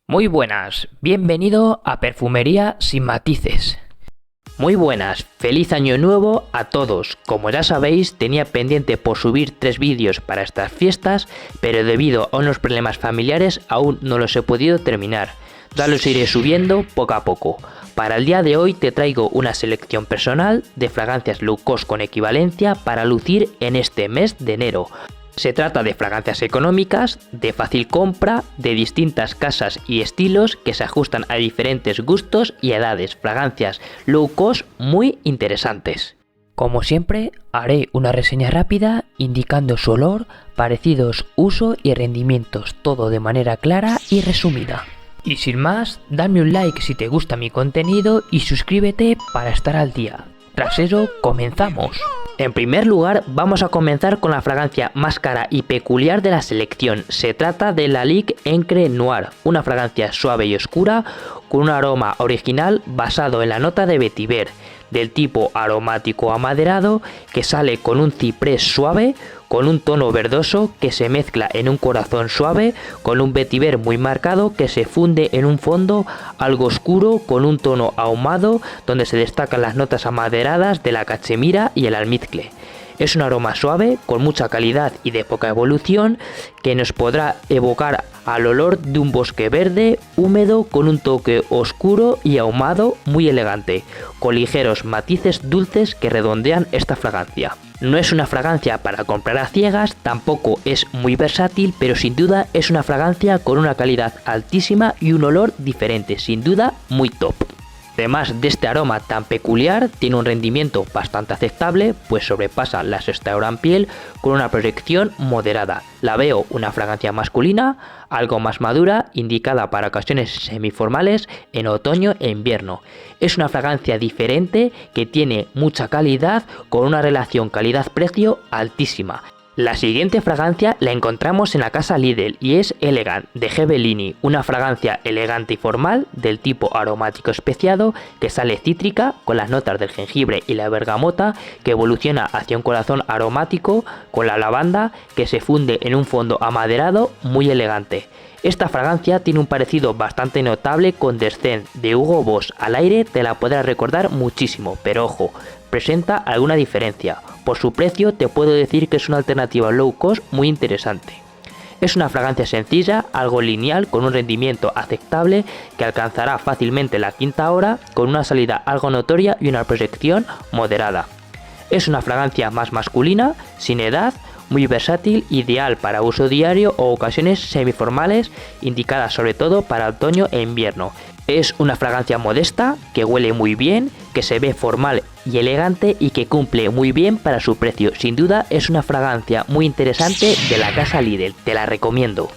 Muy buenas, bienvenido a Perfumería Sin Matices. Muy buenas, feliz año nuevo a todos. Como ya sabéis, tenía pendiente por subir 3 vídeos para estas fiestas, pero debido a unos problemas familiares aún no los he podido terminar. Ya los iré subiendo poco a poco. Para el día de hoy te traigo una selección personal de fragancias low cost con equivalencia para lucir en este mes de enero. Se trata de fragancias económicas, de fácil compra, de distintas casas y estilos que se ajustan a diferentes gustos y edades. Fragancias low cost muy interesantes. Como siempre, haré una reseña rápida indicando su olor, parecidos, uso y rendimientos, todo de manera clara y resumida. Y sin más, dame un like si te gusta mi contenido y suscríbete para estar al día. Tras eso, comenzamos. En primer lugar, vamos a comenzar con la fragancia más cara y peculiar de la selección. Se trata de la Ligue Encre Noir, una fragancia suave y oscura con un aroma original basado en la nota de vetiver, del tipo aromático amaderado, que sale con un ciprés suave, con un tono verdoso que se mezcla en un corazón suave, con un vetiver muy marcado que se funde en un fondo algo oscuro con un tono ahumado donde se destacan las notas amaderadas de la cachemira y el almizcle. Es un aroma suave, con mucha calidad y de poca evolución, que nos podrá evocar al olor de un bosque verde, húmedo, con un toque oscuro y ahumado muy elegante, con ligeros matices dulces que redondean esta fragancia. No es una fragancia para comprar a ciegas, tampoco es muy versátil, pero sin duda es una fragancia con una calidad altísima y un olor diferente, sin duda muy top. Además de este aroma tan peculiar, tiene un rendimiento bastante aceptable, pues sobrepasa la Restaurant Piel con una proyección moderada. La veo una fragancia masculina, algo más madura, indicada para ocasiones semiformales en otoño e invierno. Es una fragancia diferente que tiene mucha calidad con una relación calidad-precio altísima. La siguiente fragancia la encontramos en la casa Lidl y es Elegant de G. Bellini, una fragancia elegante y formal del tipo aromático especiado que sale cítrica con las notas del jengibre y la bergamota, que evoluciona hacia un corazón aromático con la lavanda que se funde en un fondo amaderado muy elegante. Esta fragancia tiene un parecido bastante notable con Descent de Hugo Boss. Al aire te la podrás recordar muchísimo, pero ojo, presenta alguna diferencia. Por su precio te puedo decir que es una alternativa low cost muy interesante. Es una fragancia sencilla, algo lineal, con un rendimiento aceptable que alcanzará fácilmente la quinta hora, con una salida algo notoria y una proyección moderada. Es una fragancia más masculina, sin edad, muy versátil, ideal para uso diario o ocasiones semiformales, indicada sobre todo para otoño e invierno. Es una fragancia modesta, que huele muy bien, que se ve formal y elegante y que cumple muy bien para su precio. Sin duda es una fragancia muy interesante de la casa Lidl, te la recomiendo.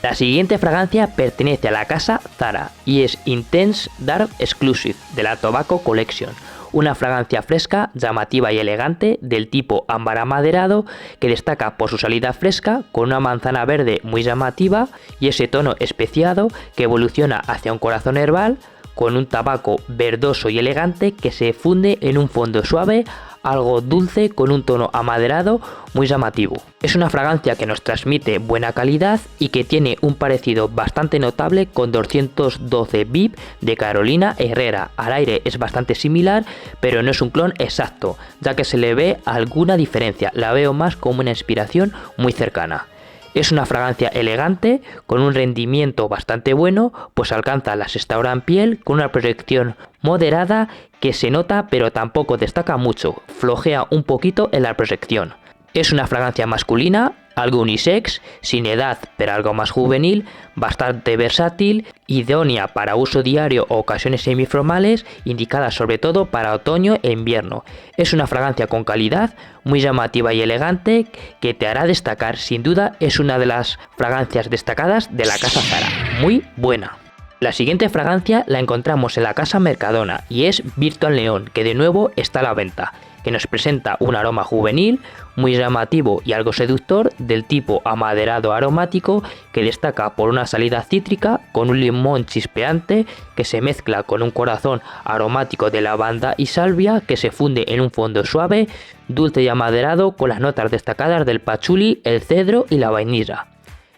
La siguiente fragancia pertenece a la casa Zara y es Intense Dark Exclusive de la Tobacco Collection. Una fragancia fresca, llamativa y elegante del tipo ámbar amaderado que destaca por su salida fresca con una manzana verde muy llamativa y ese tono especiado que evoluciona hacia un corazón herbal con un tabaco verdoso y elegante que se funde en un fondo suave, algo dulce con un tono amaderado muy llamativo. Es una fragancia que nos transmite buena calidad y que tiene un parecido bastante notable con 212 VIP de Carolina Herrera. Al aire es bastante similar, pero no es un clon exacto, ya que se le ve alguna diferencia. La veo más como una inspiración muy cercana. Es una fragancia elegante con un rendimiento bastante bueno, pues alcanza la Restaurant Piel con una proyección moderada que se nota pero tampoco destaca mucho, flojea un poquito en la proyección. Es una fragancia masculina, algo unisex, sin edad pero algo más juvenil, bastante versátil, idónea para uso diario o ocasiones semiformales, indicada sobre todo para otoño e invierno. Es una fragancia con calidad, muy llamativa y elegante, que te hará destacar. Sin duda es una de las fragancias destacadas de la casa Zara, muy buena. La siguiente fragancia la encontramos en la casa Mercadona y es Virtual Neon, que de nuevo está a la venta. que nos presenta un aroma juvenil, muy llamativo y algo seductor, del tipo amaderado aromático, que destaca por una salida cítrica con un limón chispeante que se mezcla con un corazón aromático de lavanda y salvia que se funde en un fondo suave, dulce y amaderado con las notas destacadas del pachuli, el cedro y la vainilla.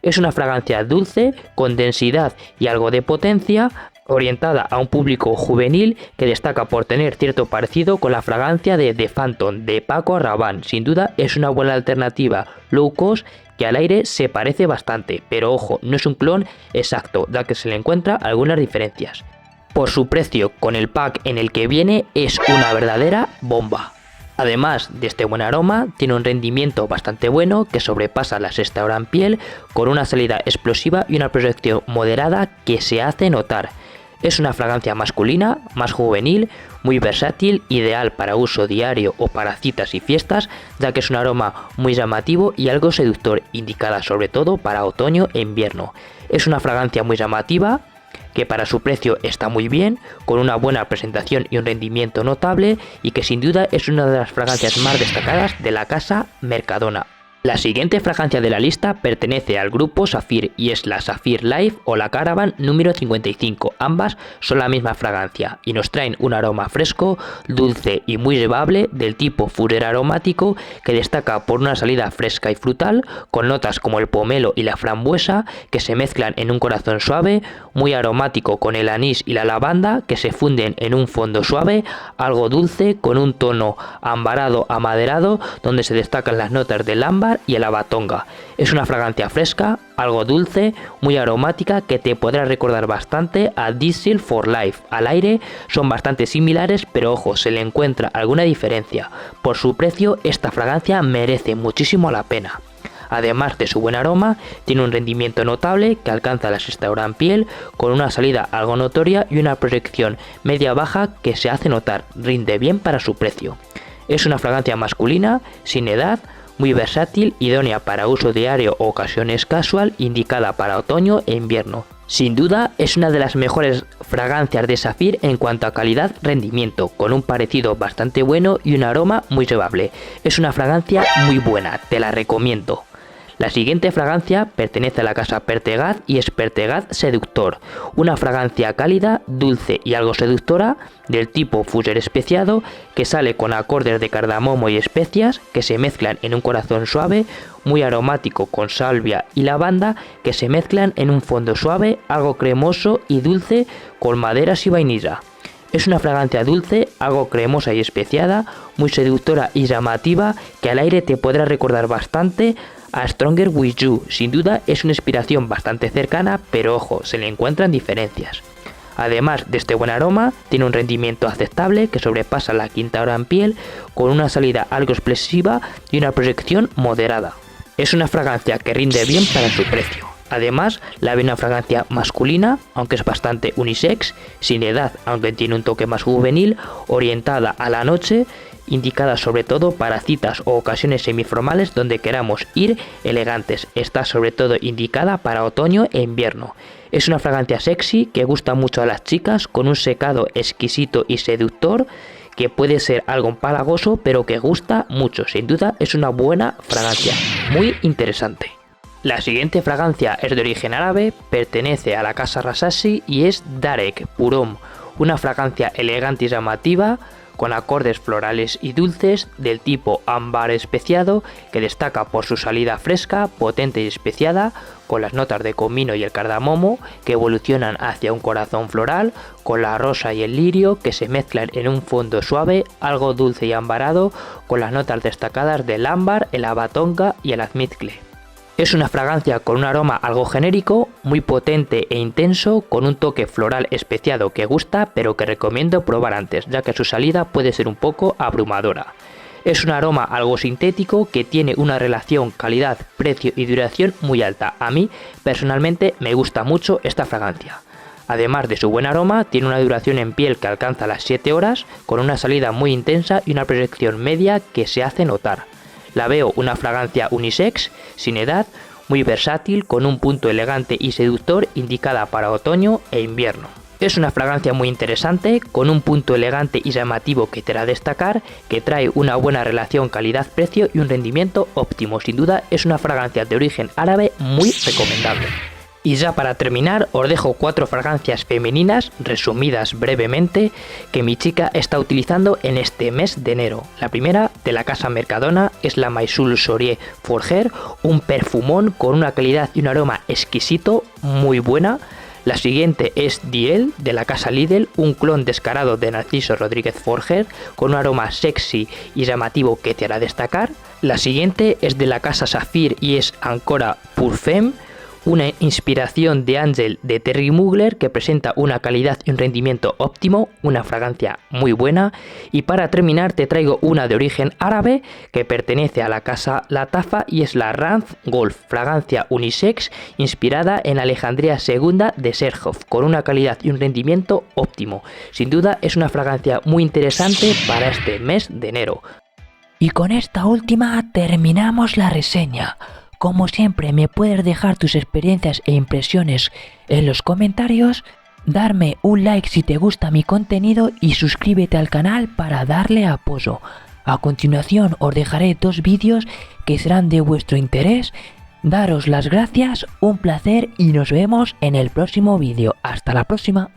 Es una fragancia dulce, con densidad y algo de potencia, orientada a un público juvenil que destaca por tener cierto parecido con la fragancia de The Phantom de Paco Rabanne. Sin duda es una buena alternativa low cost que al aire se parece bastante, pero ojo, no es un clon exacto, ya que se le encuentra algunas diferencias. Por su precio, con el pack en el que viene, es una verdadera bomba. Además de este buen aroma, tiene un rendimiento bastante bueno que sobrepasa la sexta hora en piel, con una salida explosiva y una proyección moderada que se hace notar. Es una fragancia masculina, más juvenil, muy versátil, ideal para uso diario o para citas y fiestas, ya que es un aroma muy llamativo y algo seductor, indicada sobre todo para otoño e invierno. Es una fragancia muy llamativa, que para su precio está muy bien, con una buena presentación y un rendimiento notable, y que sin duda es una de las fragancias más destacadas de la casa Mercadona. La siguiente fragancia de la lista pertenece al grupo Saphir y es la Saphir Life o la Caravan número 55. Ambas son la misma fragancia y nos traen un aroma fresco, dulce y muy llevable, del tipo Fougère aromático, que destaca por una salida fresca y frutal, con notas como el pomelo y la frambuesa que se mezclan en un corazón suave, muy aromático con el anís y la lavanda que se funden en un fondo suave, algo dulce con un tono ambarado amaderado donde se destacan las notas del ámbar y el abatonga. Es una fragancia fresca, algo dulce, muy aromática, que te podrá recordar bastante a Diesel for Life. Al aire son bastante similares, pero ojo, se le encuentra alguna diferencia. Por su precio, esta fragancia merece muchísimo la pena. Además de su buen aroma, tiene un rendimiento notable que alcanza la sexta hora en piel, con una salida algo notoria y una proyección media-baja que se hace notar, rinde bien para su precio. Es una fragancia masculina, sin edad, muy versátil, idónea para uso diario o ocasiones casual, indicada para otoño e invierno. Sin duda es una de las mejores fragancias de Saphir en cuanto a calidad-rendimiento, con un parecido bastante bueno y un aroma muy llevable. Es una fragancia muy buena, te la recomiendo. La siguiente fragancia pertenece a la casa Pertegaz y es Pertegaz Seductor, una fragancia cálida, dulce y algo seductora, del tipo Fougère especiado, que sale con acordes de cardamomo y especias que se mezclan en un corazón suave, muy aromático con salvia y lavanda que se mezclan en un fondo suave, algo cremoso y dulce con maderas y vainilla. Es una fragancia dulce, algo cremosa y especiada, muy seductora y llamativa, que al aire te podrá recordar bastante a Stronger With You. Sin duda es una inspiración bastante cercana, pero ojo, se le encuentran diferencias. Además de este buen aroma, tiene un rendimiento aceptable que sobrepasa la quinta hora en piel, con una salida algo explosiva y una proyección moderada. Es una fragancia que rinde bien para su precio. Además, la ve una fragancia masculina, aunque es bastante unisex, sin edad, aunque tiene un toque más juvenil, orientada a la noche, indicada sobre todo para citas o ocasiones semiformales donde queramos ir elegantes. Está sobre todo indicada para otoño e invierno. Es una fragancia sexy que gusta mucho a las chicas, con un secado exquisito y seductor, que puede ser algo empalagoso pero que gusta mucho. Sin duda es una buena fragancia, muy interesante. La siguiente fragancia es de origen árabe, pertenece a la casa Rasashi y es Darek Purom, una fragancia elegante y llamativa, con acordes florales y dulces del tipo ámbar especiado, que destaca por su salida fresca, potente y especiada, con las notas de comino y el cardamomo que evolucionan hacia un corazón floral, con la rosa y el lirio que se mezclan en un fondo suave, algo dulce y ambarado, con las notas destacadas del ámbar, el abatonga y el azmizcle. Es una fragancia con un aroma algo genérico, muy potente e intenso, con un toque floral especiado que gusta, pero que recomiendo probar antes, ya que su salida puede ser un poco abrumadora. Es un aroma algo sintético que tiene una relación calidad, precio y duración muy alta. A mí, personalmente, me gusta mucho esta fragancia. Además de su buen aroma, tiene una duración en piel que alcanza las 7 horas, con una salida muy intensa y una proyección media que se hace notar. La veo una fragancia unisex, sin edad, muy versátil, con un punto elegante y seductor, indicada para otoño e invierno. Es una fragancia muy interesante, con un punto elegante y llamativo que te hará destacar, que trae una buena relación calidad-precio y un rendimiento óptimo. Sin duda es una fragancia de origen árabe muy recomendable. Y ya para terminar os dejo 4 fragancias femeninas, resumidas brevemente, que mi chica está utilizando en este mes de enero. La primera, de la casa Mercadona, es la Maison Sourier Forger, un perfumón con una calidad y un aroma exquisito, muy buena. La siguiente es Diel, de la casa Lidl, un clon descarado de Narciso Rodríguez Forger, con un aroma sexy y llamativo que te hará destacar. La siguiente es de la casa Saphir y es Ancora Pour Femme, una inspiración de Angel de Terry Mugler que presenta una calidad y un rendimiento óptimo, una fragancia muy buena. Y para terminar te traigo una de origen árabe que pertenece a la casa Latafa y es la Ranz Golf, fragancia unisex inspirada en Alejandría II de Serhoff, con una calidad y un rendimiento óptimo. Sin duda es una fragancia muy interesante para este mes de enero. Y con esta última terminamos la reseña. Como siempre me puedes dejar tus experiencias e impresiones en los comentarios, darme un like si te gusta mi contenido y suscríbete al canal para darle apoyo. A continuación os dejaré 2 vídeos que serán de vuestro interés. Daros las gracias, un placer y nos vemos en el próximo vídeo. Hasta la próxima.